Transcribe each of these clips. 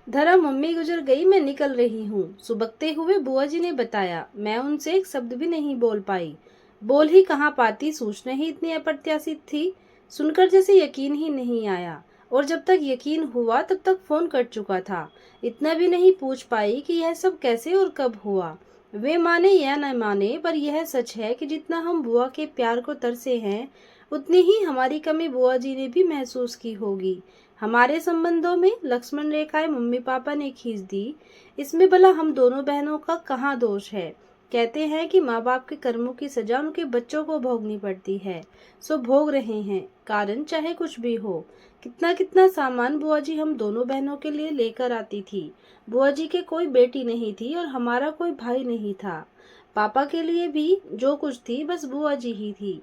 धरा मम्मी गुजर गई, मैं निकल रही हूँ। सुबकते हुए बुआ जी ने बताया। मैं उनसे एक शब्द भी नहीं बोल पाई। बोल ही कहाँ पाती, सूचना ही इतनी अप्रत्याशित थी। सुनकर जैसे यकीन ही नहीं आया, और जब तक यकीन हुआ तब तक फोन कट चुका था। इतना भी नहीं पूछ पाई कि यह सब कैसे और कब हुआ। वे माने या न माने, पर यह सच है कि जितना हम बुआ के प्यार को तरसे हैं, उतनी ही हमारी कमी बुआ जी ने भी महसूस की होगी। हमारे संबंधों में लक्ष्मण रेखाएं मम्मी पापा ने खींच दी। इसमें भला हम दोनों बहनों का कहाँ दोष है। कहते हैं कि माँ बाप के कर्मों की सजा उनके बच्चों को भोगनी पड़ती है, सो भोग रहे हैं, कारण चाहे कुछ भी हो। कितना कितना सामान बुआ जी हम दोनों बहनों के लिए लेकर आती थी। बुआ जी के कोई बेटी नहीं थी और हमारा कोई भाई नहीं था। पापा के लिए भी जो कुछ थी बस बुआ जी ही थी।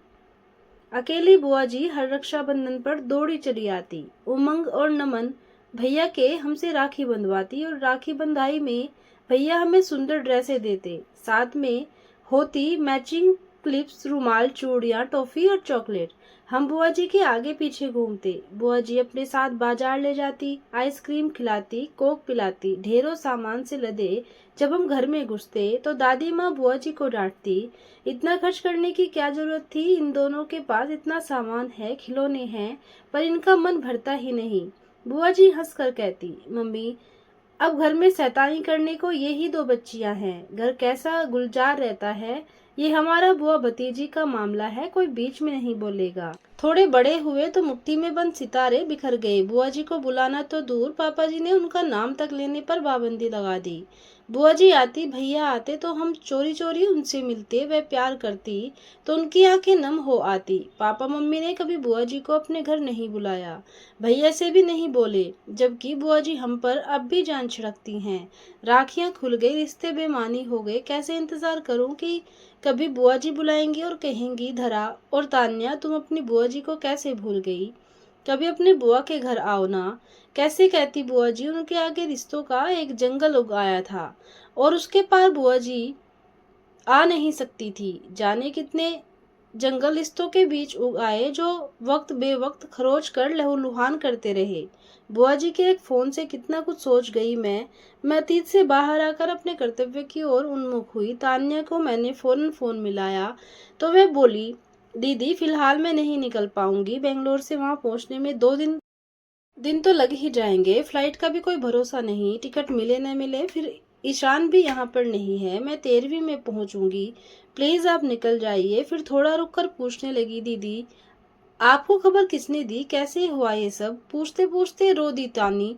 अकेली बुआ जी हर रक्षाबंधन पर दौड़ी चली आती। उमंग और नमन भैया के हमसे राखी बंधवाती, और राखी बंधाई में भैया हमें सुंदर ड्रेसें देते। साथ में होती मैचिंग क्लिप्स, रुमाल, चूड़ियां, टॉफी और चॉकलेट। हम बुआ जी के आगे पीछे घूमते। बुआ जी अपने साथ बाजार ले जाती, आइसक्रीम खिलाती, कोक पिलाती। ढेरों सामान से लदे जब हम घर में घुसते तो दादी माँ बुआ जी को डांटती। इतना खर्च करने की क्या जरूरत थी, इन दोनों के पास इतना सामान है, खिलौने हैं, पर इनका मन भरता ही नहीं। बुआ जी हंसकर कहती, मम्मी अब घर में शैतानी करने को ये ही दो बच्चियां हैं, घर कैसा गुलजार रहता है। ये हमारा बुआ भतीजी का मामला है, कोई बीच में नहीं बोलेगा। थोड़े बड़े हुए तो मुट्ठी में बंद सितारे बिखर गए। बुआ जी को बुलाना तो दूर, पापा जी ने उनका नाम तक लेने पर पाबंदी लगा दी। बुआ जी आती, भैया आते तो हम चोरी चोरी उनसे मिलते। वह प्यार करती तो उनकी आंखें नम हो आती। पापा मम्मी ने कभी बुआ जी को अपने घर नहीं बुलाया, भैया से भी नहीं बोले, जबकि बुआ जी हम पर अब भी जान छिड़कती हैं। राखियां खुल गई, रिश्ते बेमानी हो गए। कैसे इंतजार करूं कि कभी बुआ जी बुलाएंगी और कहेंगी, धरा और तान्या तुम अपनी बुआ जी को कैसे भूल गई, कभी अपने बुआ के घर आओ ना। कैसे कहती बुआ जी, उनके आगे रिश्तों का एक जंगल उग आया था और उसके पार बुआ जी आ नहीं सकती थी। जाने कितने जंगल रिश्तों के बीच उग आए जो वक्त बेवक्त खरोच कर लहूलुहान करते रहे। बुआ जी के एक फोन से कितना कुछ सोच गई मैं अतीत से बाहर आकर अपने कर्तव्य की ओर उन्मुख हुई। तान्या को मैंने फौरन फोन मिलाया तो वह बोली, दीदी फिलहाल मैं नहीं निकल पाऊंगी, बेंगलोर से वहां पहुंचने में 2 दिन दिन तो लग ही जाएंगे। फ्लाइट का भी कोई भरोसा नहीं, टिकट मिले न मिले। फिर ईशान भी यहाँ पर नहीं है, मैं 13वीं में पहुंचूंगी, प्लीज आप निकल जाइए। फिर थोड़ा रुक कर पूछने लगी, दीदी आपको खबर किसने दी, कैसे हुआ ये सब। पूछते पूछते रो दी तानी।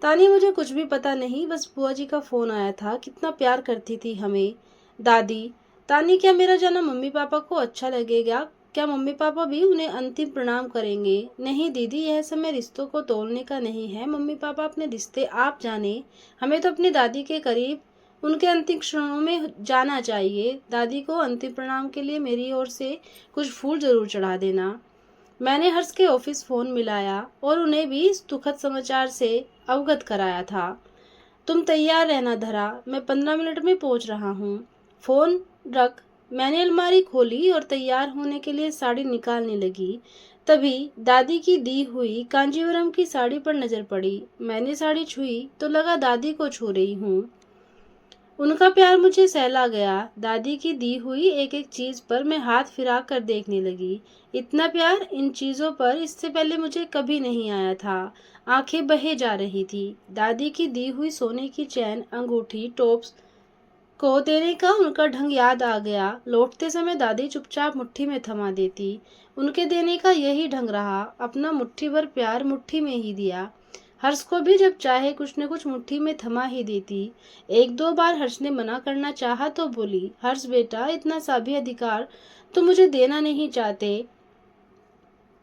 तानी मुझे कुछ भी पता नहीं, बस बुआ जी का फोन आया था, कितना प्यार करती थी हमें। दादी, तानी क्या मेरा जाना मम्मी पापा को अच्छा लगेगा, क्या मम्मी पापा भी उन्हें अंतिम प्रणाम करेंगे। नहीं दीदी, यह समय रिश्तों को तोड़ने का नहीं है। मम्मी पापा अपने रिश्ते आप जाने, हमें तो अपनी दादी के करीब उनके अंतिम क्षणों में जाना चाहिए। दादी को अंतिम प्रणाम के लिए मेरी ओर से कुछ फूल जरूर चढ़ा देना। मैंने हर्ष के ऑफिस फोन मिलाया और उन्हें भी इस दुखद समाचार से अवगत कराया था। तुम तैयार रहना धरा, मैं 15 मिनट में पहुंच रहा हूँ। फोन रख। मैंने अलमारी खोली और तैयार होने के लिए साड़ी निकालने लगी। तभी दादी की दी हुई कांजीवरम की साड़ी पर नजर पड़ी। मैंने साड़ी छुई तो लगा दादी को छू रही हूँ। उनका प्यार मुझे सहला गया। दादी की दी हुई एक एक चीज पर मैं हाथ फिरा कर देखने लगी। इतना प्यार इन चीजों पर इससे पहले मुझे कभी नहीं आया था। आंखें बहे जा रही थी। दादी की दी हुई सोने की चैन, अंगूठी, टॉप्स को देने का उनका ढंग याद आ गया। लौटते समय दादी चुपचाप मुट्ठी में थमा देती। उनके देने का यही ढंग रहा, अपना मुट्ठी भर प्यार मुट्ठी में ही दिया। हर्ष को भी जब चाहे कुछ न कुछ मुट्ठी में थमा ही देती। 1-2 बार हर्ष ने मना करना चाहा तो बोली, हर्ष बेटा इतना सा भी अधिकार तो मुझे देना नहीं चाहते,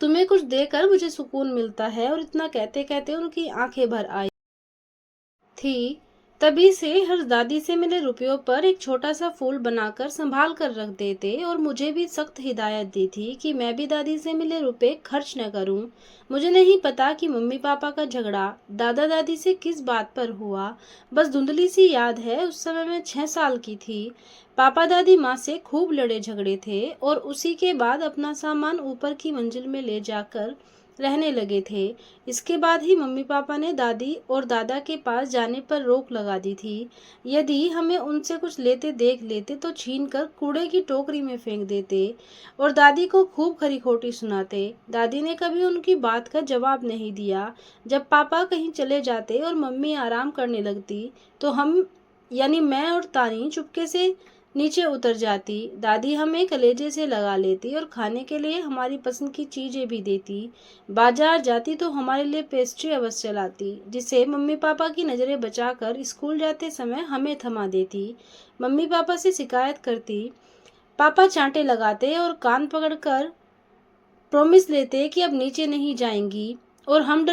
तुम्हें कुछ देकर मुझे सुकून मिलता है। और इतना कहते कहते उनकी आंखें भर आई थी। तभी से हर दादी से मिले रुपयों पर एक छोटा सा फूल बनाकर संभाल कर रख देते, और मुझे भी सख्त हिदायत दी थी कि मैं भी दादी से मिले रुपए खर्च न करूं। मुझे नहीं पता कि मम्मी पापा का झगड़ा दादा दादी से किस बात पर हुआ, बस धुंधली सी याद है उस समय मैं 6 साल की थी। पापा दादी माँ से खूब लड़े झगड़े थे और उसी के बाद अपना सामान ऊपर की मंजिल में ले जाकर रहने लगे थे। इसके बाद ही मम्मी पापा ने दादी और दादा के पास जाने पर रोक लगा दी थी। यदि हमें उनसे कुछ लेते देख लेते तो छीन कर कूड़े की टोकरी में फेंक देते और दादी को खूब खरी खोटी सुनाते। दादी ने कभी उनकी बात का जवाब नहीं दिया। जब पापा कहीं चले जाते और मम्मी आराम करने लगती तो हम यानी मैं और तानी चुपके से नीचे उतर जाती। दादी हमें कलेजे से लगा लेती और खाने के लिए हमारी पसंद की चीजें भी देती। बाजार जाती तो हमारे लिए पेस्ट्री अवश्य लाती, जिसे मम्मी पापा की नज़रें बचाकर स्कूल जाते समय हमें थमा देती। मम्मी पापा से शिकायत करती। पापा चांटे लगाते और कान पकड़कर प्रॉमिस लेते कि अब नीचे नहीं जाएंगी और हम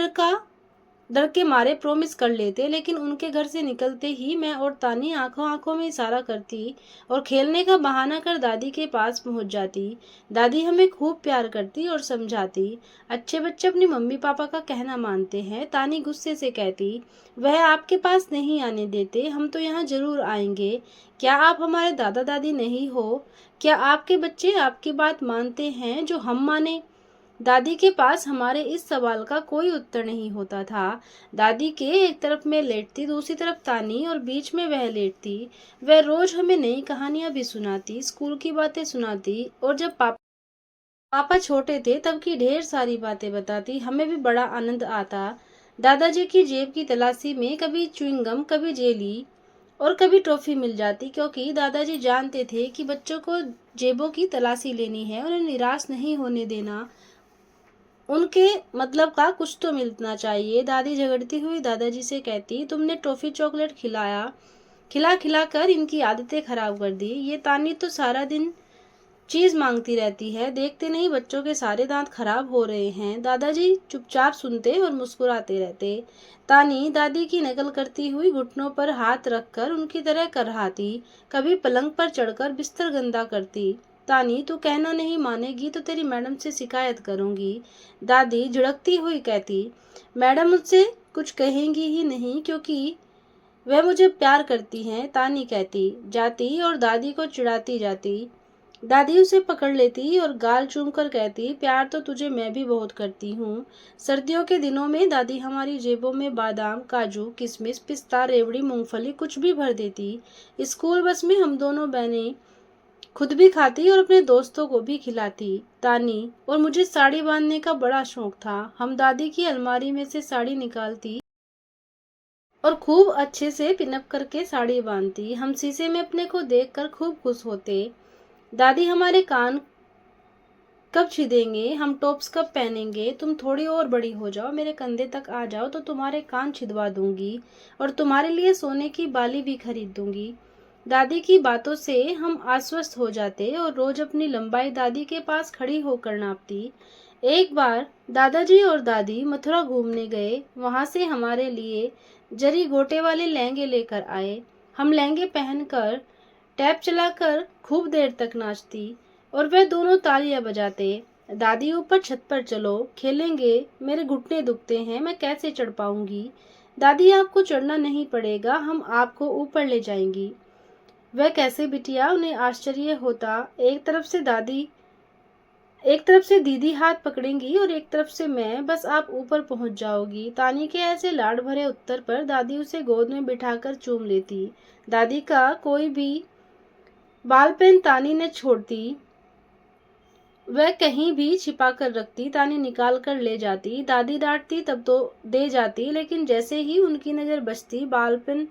डर के मारे प्रॉमिस कर लेते। लेकिन उनके घर से निकलते ही मैं और तानी आंखों आंखों में इशारा करती और खेलने का बहाना कर दादी के पास पहुंच जाती। दादी हमें खूब प्यार करती और समझाती। अच्छे बच्चे अपनी मम्मी पापा का कहना मानते हैं। तानी गुस्से से कहती, वह आपके पास नहीं आने देते, हम तो यहाँ जरूर आएंगे। क्या आप हमारे दादा दादी नहीं हो? क्या आपके बच्चे आपकी बात मानते हैं जो हम माने? दादी के पास हमारे इस सवाल का कोई उत्तर नहीं होता था। दादी के एक तरफ मैं लेटती, दूसरी तरफ तानी और बीच में वह लेटती। वह रोज हमें नई कहानियां भी सुनाती, स्कूल की बातें सुनाती और जब पापा छोटे थे तब की ढेर सारी बातें बताती। हमें भी बड़ा आनंद आता। दादाजी की जेब की तलाशी में कभी च्युइंगम, कभी जेली और कभी टॉफी मिल जाती, क्योंकि दादाजी जानते थे कि बच्चों को जेबों की तलाशी लेनी है, उन्हें निराश नहीं होने देना। उनके मतलब का कुछ तो मिलना चाहिए। दादी झगड़ती हुई दादाजी से कहती, तुमने टॉफी चॉकलेट खिला खिला कर इनकी आदतें खराब कर दी। ये तानी तो सारा दिन चीज मांगती रहती है, देखते नहीं बच्चों के सारे दांत खराब हो रहे हैं। दादाजी चुपचाप सुनते और मुस्कुराते रहते। तानी दादी की नकल करती हुई घुटनों पर हाथ रखकर उनकी तरह करहाती, कभी पलंग पर चढ़कर बिस्तर गंदा करती। तानी, तू कहना नहीं मानेगी तो तेरी मैडम से शिकायत करूंगी। दादी झिड़कती हुई कहती, मैडम मुझसे कुछ कहेंगी ही नहीं क्योंकि वह मुझे प्यार करती हैं। तानी कहती जाती और दादी को चिढ़ाती जाती। दादी उसे पकड़ लेती और गाल चूम कर कहती, प्यार तो तुझे मैं भी बहुत करती हूँ। सर्दियों के दिनों में दादी हमारी जेबों में बादाम, काजू, किशमिश, पिस्ता, रेवड़ी, मूंगफली कुछ भी भर देती। स्कूल बस में हम दोनों बहनें खुद भी खाती और अपने दोस्तों को भी खिलाती। तानी और मुझे साड़ी बांधने का बड़ा शौक था। हम दादी की अलमारी में से साड़ी निकालती और खूब अच्छे से पिनअप करके साड़ी बांधती। हम शीशे में अपने को देखकर खूब खुश होते। दादी हमारे कान कब छिदेंगे, हम टॉप्स कब पहनेंगे, तुम थोड़ी और बड़ी हो जाओ, मेरे कंधे तक आ जाओ तो तुम्हारे कान छिदवा दूंगी और तुम्हारे लिए सोने की बाली भी खरीद दूंगी। दादी की बातों से हम आश्वस्त हो जाते और रोज अपनी लंबाई दादी के पास खड़ी होकर नापती। एक बार दादाजी और दादी मथुरा घूमने गए। वहां से हमारे लिए जरी गोटे वाले लहंगे लेकर आए। हम लहंगे पहनकर टैप चलाकर खूब देर तक नाचती और वह दोनों तालियां बजाते। दादी, ऊपर छत पर चलो, खेलेंगे, मेरे घुटने दुखते हैं, मैं कैसे चढ़ पाऊंगी। दादी, आपको चढ़ना नहीं पड़ेगा, हम आपको ऊपर ले जाएंगी। वह कैसे बिटिया? उन्हें आश्चर्य होता। एक तरफ से दीदी हाथ पकड़ेंगी और एक तरफ से मैं, बस आप ऊपर पहुंच जाओगी। तानी के ऐसे लाड भरे उत्तर पर दादी उसे गोद में बिठाकर चूम लेती। दादी का कोई भी बाल पेन तानी ने छोड़ती, वह कहीं भी छिपा कर रखती। तानी निकाल कर ले जाती। दादी डांटती तब तो दे जाती, लेकिन जैसे ही उनकी नजर बचती बाल पेन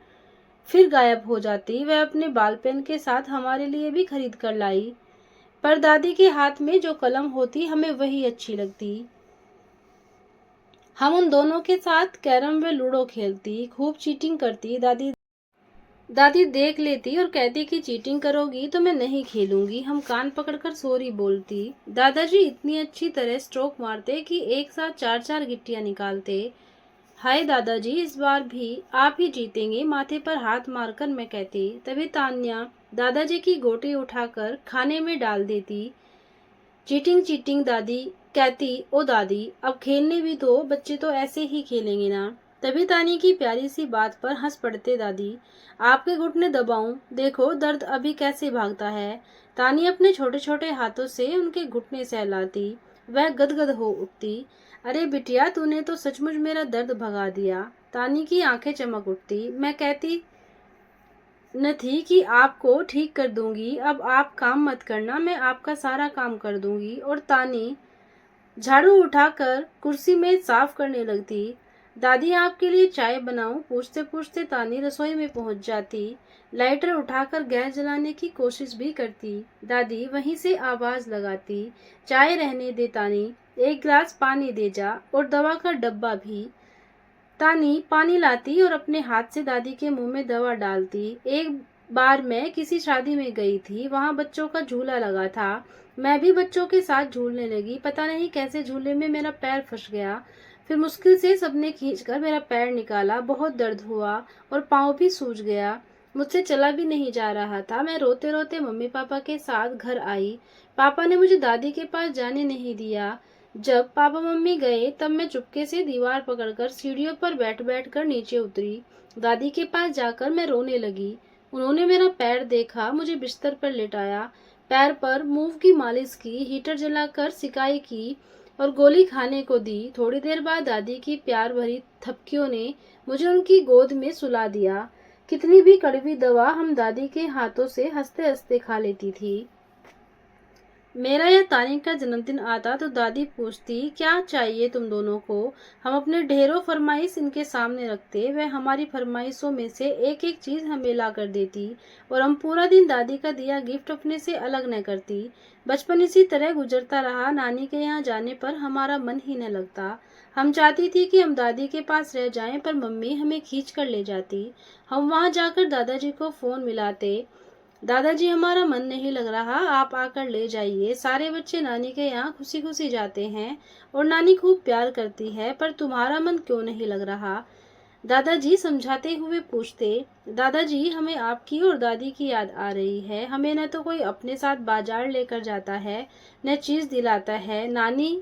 फिर गायब हो जाती। वह अपने बाल पेन के साथ हमारे लिए भी खरीद कर लाई, पर दादी के हाथ में जो कलम होती हमें वही अच्छी लगती। हम उन दोनों के साथ कैरम व लूडो खेलती, खूब चीटिंग करती। दादी देख लेती और कहती कि चीटिंग करोगी तो मैं नहीं खेलूंगी। हम कान पकड़कर सॉरी बोलती। दादाजी इतनी अच्छी तरह स्ट्रोक मारते कि एक साथ 4-4 गिट्टियां निकालते। हाय दादाजी, इस बार भी आप ही जीतेंगे, माथे पर हाथ मारकर मैं कहती। तभी तान्या दादाजी की गोटी उठाकर खाने में डाल देती। चीटिंग चीटिंग, दादी कहती, ओ दादी अब खेलने भी दो, बच्चे तो ऐसे ही खेलेंगे ना। तभी तानी की प्यारी सी बात पर हंस पड़ते। दादी, आपके घुटने दबाऊं, देखो दर्द अभी कैसे भागता है। तानी अपने छोटे छोटे हाथों से उनके घुटने सहलाती। वह गदगद हो उठती। अरे बिटिया, तूने तो सचमुच मेरा दर्द भगा दिया। तानी की आंखें चमक उठती। मैं कहती न थी कि आपको ठीक कर दूंगी। अब आप काम मत करना, मैं आपका सारा काम कर दूंगी। और तानी झाड़ू उठाकर कुर्सी में साफ करने लगती। दादी, आपके लिए चाय बनाऊं? पूछते पूछते तानी रसोई में पहुंच जाती। लाइटर उठाकर गैस जलाने की कोशिश भी करती। दादी वहीं से आवाज लगाती, चाय रहने दे तानी, एक गिलास पानी दे जा, और दवा का डब्बा भी। तानी पानी लाती और अपने हाथ से दादी के मुंह में दवा डालती। एक बार मैं किसी शादी में गई थी, वहां बच्चों का झूला लगा था। मैं भी बच्चों के साथ झूलने लगी। पता नहीं कैसे झूले में मेरा पैर फंस गया। फिर मुश्किल से सबने खींचकर मेरा पैर निकाला। बहुत दर्द हुआ और पाँव भी सूज गया। मुझसे चला भी नहीं जा रहा था। मैं रोते रोते मम्मी पापा के साथ घर आई। पापा ने मुझे दादी के पास जाने नहीं दिया। जब पापा मम्मी गए तब मैं चुपके से दीवार पकड़कर सीढ़ियों पर बैठ बैठ कर नीचे उतरी। दादी के पास जाकर मैं रोने लगी। उन्होंने मेरा पैर देखा, मुझे बिस्तर पर लेटाया, पैर पर मूव की मालिश की, हीटर जलाकर सिकाई की और गोली खाने को दी। थोड़ी देर बाद दादी की प्यार भरी थपकियों ने मुझे उनकी गोद में सुला दिया। कितनी भी कड़वी दवा हम दादी के हाथों से हंसते हंसते खा लेती थी। मेरा या तानी का जन्मदिन आता तो दादी पूछती, क्या चाहिए तुम दोनों को? हम अपने ढेरों फरमाइश इनके सामने रखते। वह हमारी फरमाइशों में से एक एक चीज हमें ला कर देती और हम पूरा दिन दादी का दिया गिफ्ट अपने से अलग न करती। बचपन इसी तरह गुजरता रहा। नानी के यहाँ जाने पर हमारा मन ही न लगता। हम चाहती थी कि हम दादी के पास रह जाएं, पर मम्मी हमें खींच कर ले जाती। हम वहाँ जाकर दादाजी को फोन मिलाते, दादाजी हमारा मन नहीं लग रहा, आप आकर ले जाइए। सारे बच्चे नानी के यहाँ खुशी खुशी जाते हैं और नानी खूब प्यार करती है, पर तुम्हारा मन क्यों नहीं लग रहा? दादाजी समझाते हुए पूछते। दादाजी, हमें आपकी और दादी की याद आ रही है। हमें न तो कोई अपने साथ बाजार लेकर जाता है, न चीज दिलाता है। नानी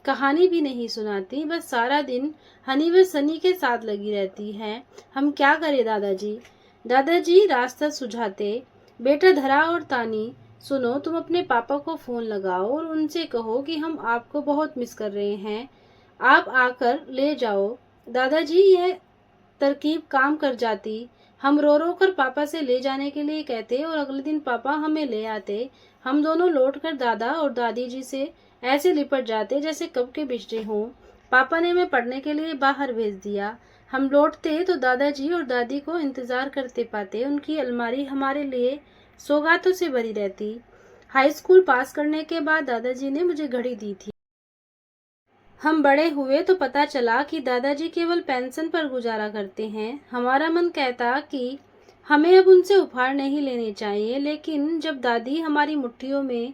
कहानी भी नहीं सुनाती, बस सारा दिन हनी व सनी के साथ लगी रहती है। हम क्या करें दादाजी? दादाजी रास्ता सुझाते। बेटा धरा और तानी, सुनो, तुम अपने पापा को फोन लगाओ और उनसे कहो कि हम आपको बहुत मिस कर रहे हैं, आप आकर ले जाओ। दादाजी, यह तरकीब काम कर जाती। हम रो रो कर पापा से ले जाने के लिए कहते और अगले दिन पापा हमें ले आते। हम दोनों लौटकर दादा और दादी जी से ऐसे लिपट जाते जैसे कब के बिछड़े हों। पापा ने हमें पढ़ने के लिए बाहर भेज दिया। हम लौटते तो दादाजी और दादी को इंतजार करते पाते। उनकी अलमारी हमारे लिए सौगातों से भरी रहती। हाई स्कूल पास करने के बाद दादाजी ने मुझे घड़ी दी थी। हम बड़े हुए तो पता चला कि दादाजी केवल पेंशन पर गुजारा करते हैं। हमारा मन कहता कि हमें अब उनसे उपहार नहीं लेने चाहिए, लेकिन जब दादी हमारी मुट्ठियों में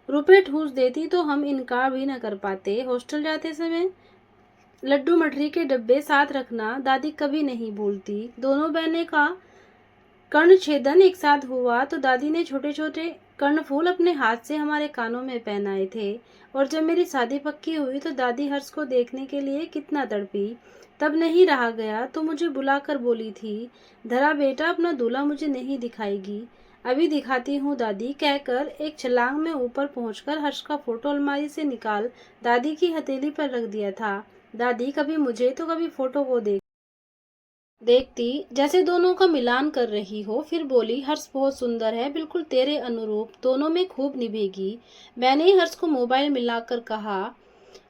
रुपए ठूस देती तो हम इनकार भी न कर पाते। हॉस्टल जाते समय लड्डू मठरी के डब्बे साथ रखना दादी कभी नहीं भूलती। दोनों बहनें का कर्ण छेदन एक साथ हुआ तो दादी ने छोटे छोटे कर्णफूल अपने हाथ से हमारे कानों में पहनाए थे। और जब मेरी शादी पक्की हुई तो दादी हर्ष को देखने के लिए कितना तड़पी। तब नहीं रहा गया तो मुझे बुलाकर बोली थी, धरा बेटा, अपना दूल्हा मुझे नहीं दिखाएगी? अभी दिखाती हूँ दादी, कहकर एक छलांग में ऊपर पहुंचकर हर्ष का फोटो अलमारी से निकाल दादी की हथेली पर रख दिया था। दादी कभी मुझे तो कभी फोटो को देखती जैसे दोनों का मिलान कर रही हो। फिर बोली, हर्ष बहुत सुंदर है, बिल्कुल तेरे अनुरूप, दोनों में खूब निभेगी। मैंने ही हर्ष को मोबाइल मिलाकर कहा,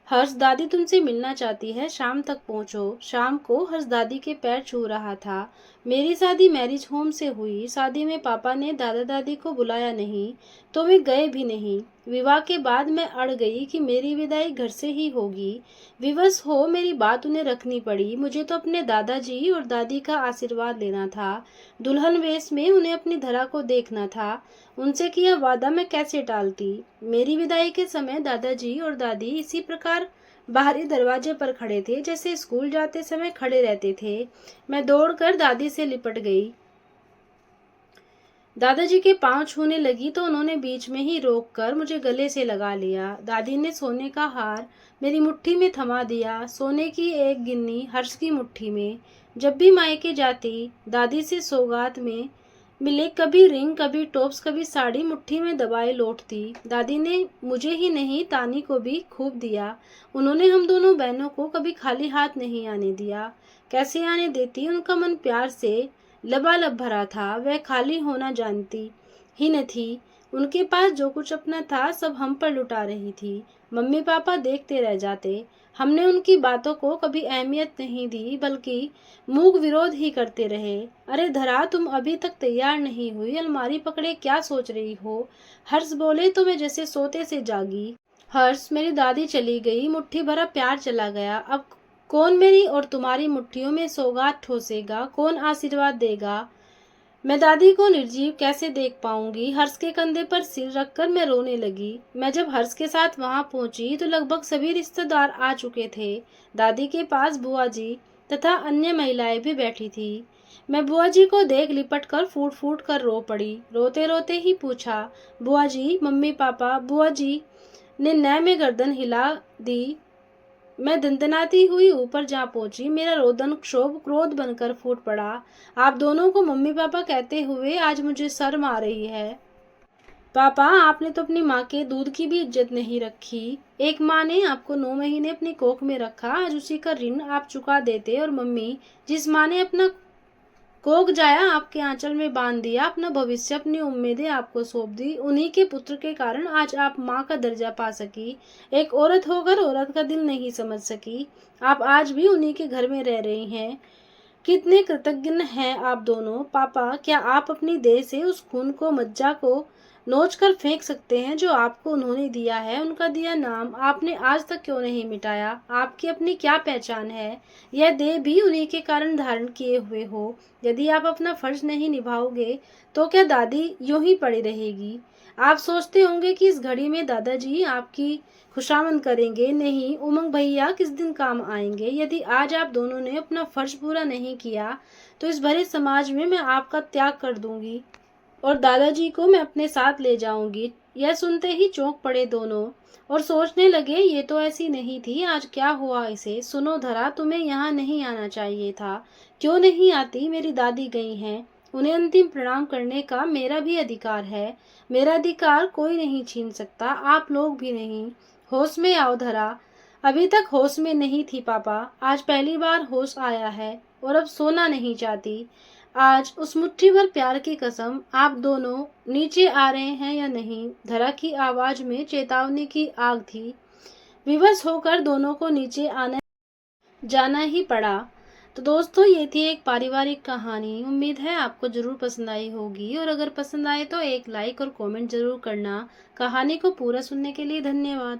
हर्ष, दादी तुमसे मिलना चाहती है, शाम तक पहुंचो। शाम को हर्ष दादी के पैर छू रहा था। मेरी शादी मैरिज होम से हुई। शादी में पापा ने दादा दादी को बुलाया नहीं तो वे गए भी नहीं। विवाह के बाद मैं अड़ गई कि मेरी विदाई घर से ही होगी। विवश हो मेरी बात उन्हें रखनी पड़ी। मुझे तो अपने दादाजी और दादी का आशीर्वाद लेना था। दुल्हन वेश में उन्हें अपनी धरा को देखना था। उनसे किया वादा मैं कैसे टालती। मेरी विदाई के समय दादाजी और दादी इसी प्रकार बाहरी दरवाजे पर खड़े थे जैसे स्कूल जाते समय खड़े रहते थे। मैं दौड़कर दादी से लिपट गई। दादाजी के पांव छूने लगी तो उन्होंने बीच में ही रोककर मुझे गले से लगा लिया। दादी ने सोने का हार मेरी मुट्ठी में थमा दिया, सोने की एक गिन्नी हर्ष की मुट्ठी में। जब भी मायके जाती दादी से सौगात में मिले, कभी रिंग, कभी टॉप्स, कभी साड़ी मुट्ठी में दबाए लौटती। दादी ने मुझे ही नहीं तानी को भी खूब दिया। उन्होंने हम दोनों बहनों को कभी खाली हाथ नहीं आने दिया। कैसे आने देती, उनका मन प्यार से लबालब भरा था। वह खाली होना जानती ही न थी। उनके पास जो कुछ अपना था सब हम पर लुटा रही थी। मम्मी पापा देखते रह जाते। हमने उनकी बातों को कभी अहमियत नहीं दी, बल्कि मूक विरोध ही करते रहे। अरे धरा, तुम अभी तक तैयार नहीं हुई, अलमारी पकड़े क्या सोच रही हो? हर्ष बोले तो मैं जैसे सोते से जागी। हर्ष, मेरी दादी चली गई, मुट्ठी भरा प्यार चला गया। अब कौन मेरी और तुम्हारी मुट्ठियों में सौगात ठोसेगा, कौन आशीर्वाद देगा? मैं दादी को निर्जीव कैसे देख पाऊंगी? हर्ष के कंधे पर सिर रखकर मैं रोने लगी। मैं जब हर्ष के साथ वहां पहुंची तो लगभग सभी रिश्तेदार आ चुके थे। दादी के पास बुआ जी तथा अन्य महिलाएं भी बैठी थी। मैं बुआ जी को देख लिपट कर फूट फूट कर रो पड़ी। रोते रोते ही पूछा, बुआ जी, मम्मी पापा? बुआ जी ने नए में गर्दन हिला दी। मैं दंदनाती हुई ऊपर जा पहुंची। मेरा रोदन क्षोभ क्रोध बनकर फूट पड़ा। आप दोनों को मम्मी पापा कहते हुए आज मुझे शर्म आ रही है। पापा, आपने तो अपनी माँ के दूध की भी इज्जत नहीं रखी। एक माँ ने आपको 9 महीने अपनी कोख में रखा, आज उसी का ऋण आप चुका देते। और मम्मी, जिस माँ ने अपना कोख जाया आपके आंचल में बांध दिया, अपना भविष्य, अपनी उम्मीदें आपको सौंप दी, उन्हीं के पुत्र के कारण आज आप माँ का दर्जा पा सकी। एक औरत होकर औरत का दिल नहीं समझ सकी। आप आज भी उन्हीं के घर में रह रही हैं। कितने कृतज्ञ हैं आप दोनों। पापा, क्या आप अपनी देह से उस खून को, मज्जा को नोच कर फेंक सकते हैं जो आपको उन्होंने दिया है? उनका दिया नाम आपने आज तक क्यों नहीं मिटाया? आपकी अपनी क्या पहचान है? यह देह भी उन्हीं के कारण धारण किए हुए हो। यदि आप अपना फर्ज नहीं निभाओगे तो क्या दादी यूं ही पड़ी रहेगी? आप सोचते होंगे कि इस घड़ी में दादाजी आपकी खुशामद करेंगे। नहीं, उमंग भैया किस दिन काम आएंगे। यदि आज आप दोनों ने अपना फर्ज पूरा नहीं किया तो इस भरे समाज में मैं आपका त्याग कर दूंगी और दादाजी को मैं अपने साथ ले जाऊंगी। यह सुनते ही चौंक पड़े दोनों और सोचने लगे, ये तो ऐसी नहीं थी, आज क्या हुआ इसे? सुनो धरा, तुम्हें यहाँ नहीं आना चाहिए था। क्यों नहीं आती? मेरी दादी गई हैं, उन्हें अंतिम प्रणाम करने का मेरा भी अधिकार है। मेरा अधिकार कोई नहीं छीन सकता, आप लोग भी नहीं। होश में आओ धरा। अभी तक होश में नहीं थी पापा, आज पहली बार होश आया है और अब सोना नहीं चाहती। आज उस मुट्ठी भर प्यार की कसम, आप दोनों नीचे आ रहे हैं या नहीं? धरा की आवाज में चेतावनी की आग थी। विवश होकर दोनों को नीचे आना जाना ही पड़ा। तो दोस्तों, ये थी एक पारिवारिक कहानी। उम्मीद है आपको जरूर पसंद आई होगी, और अगर पसंद आए तो एक लाइक और कमेंट जरूर करना। कहानी को पूरा सुनने के लिए धन्यवाद।